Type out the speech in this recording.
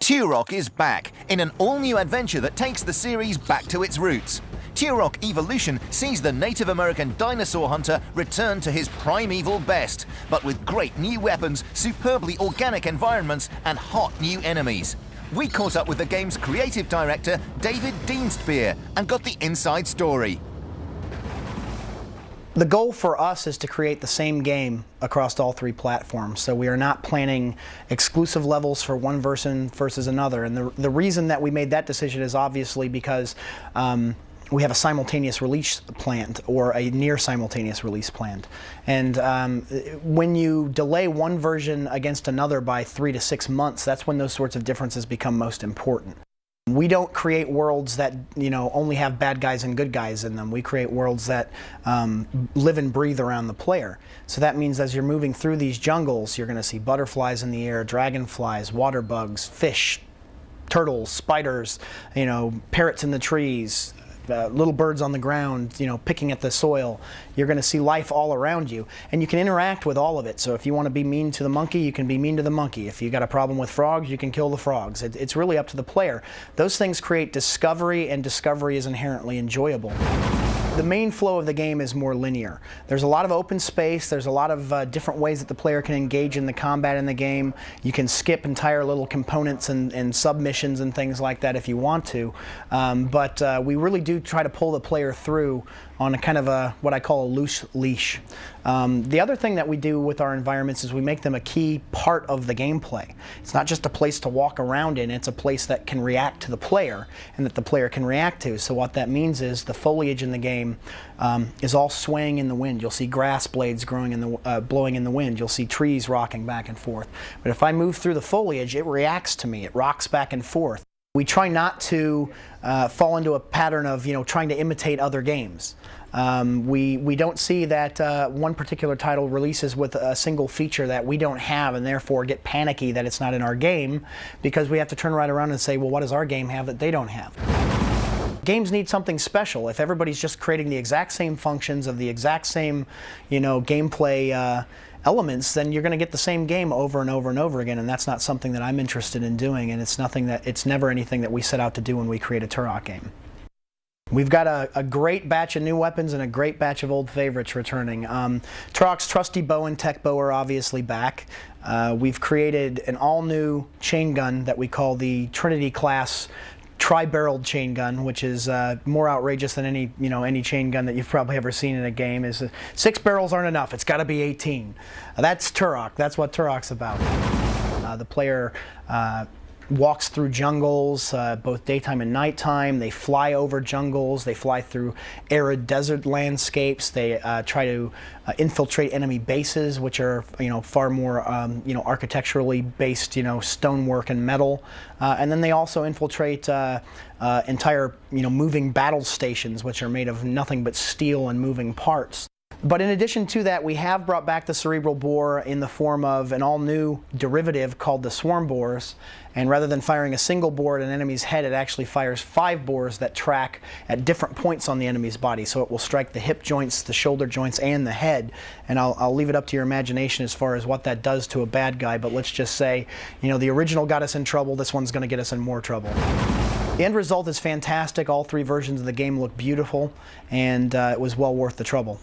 Turok is back in an all-new adventure that takes the series back to its roots. Turok Evolution sees the Native American dinosaur hunter return to his primeval best, but with great new weapons, superbly organic environments, and hot new enemies. We caught up with the game's creative director, David Dienstbier, and got the inside story. The goal for us is to create the same game across all three platforms, so we are not planning exclusive levels for one version versus another. And the reason that we made that decision is obviously because we have a simultaneous release planned, or a near simultaneous release planned. And when you delay one version against another by 3 to 6 months, that's when those sorts of differences become most important. We don't create worlds that, only have bad guys and good guys in them. We create worlds that live and breathe around the player. So that means as you're moving through these jungles, you're going to see butterflies in the air, dragonflies, water bugs, fish, turtles, spiders, parrots in the trees, little birds on the ground, picking at the soil. You're going to see life all around you, and you can interact with all of it. So if you want to be mean to the monkey, you can be mean to the monkey. If you got a problem with frogs, you can kill the frogs. It's really up to the player. Those things create discovery, and discovery is inherently enjoyable. The main flow of the game is more linear. There's a lot of open space. There's a lot of different ways that the player can engage in the combat in the game. You can skip entire little components and submissions and things like that if you want to. But we really do try to pull the player through on a kind of what I call a loose leash. The other thing that we do with our environments is we make them a key part of the gameplay. It's not just a place to walk around in, it's a place that can react to the player and that the player can react to. So what that means is the foliage in the game is all swaying in the wind. You'll see grass blades growing in the, blowing in the wind. You'll see trees rocking back and forth. But if I move through the foliage, it reacts to me. It rocks back and forth. We try not to fall into a pattern of trying to imitate other games. We don't see that one particular title releases with a single feature that we don't have, and therefore get panicky that it's not in our game, because we have to turn right around and say, well, what does our game have that they don't have? Games need something special. If everybody's just creating the exact same functions of the exact same gameplay elements, then you're going to get the same game over and over and over again, and that's not something that I'm interested in doing, and it's never anything that we set out to do when we create a Turok game. We've got a great batch of new weapons and a great batch of old favorites returning. Turok's trusty bow and tech bow are obviously back. We've created an all-new chain gun that we call the Trinity class tri-barreled chain gun, which is more outrageous than any chain gun that you've probably ever seen in a game. 6 barrels aren't enough. It's got to be 18. That's Turok. That's what Turok's about. The player walks through jungles, both daytime and nighttime. They fly over jungles. They fly through arid desert landscapes. They try to infiltrate enemy bases, which are far more architecturally based, stonework and metal. And then they also infiltrate entire moving battle stations, which are made of nothing but steel and moving parts. But in addition to that, we have brought back the cerebral bore in the form of an all-new derivative called the swarm bores. And rather than firing a single bore at an enemy's head, it actually fires 5 bores that track at different points on the enemy's body. So it will strike the hip joints, the shoulder joints, and the head. And I'll leave it up to your imagination as far as what that does to a bad guy. But let's just say, the original got us in trouble. This one's going to get us in more trouble. The end result is fantastic. All 3 versions of the game look beautiful, and it was well worth the trouble.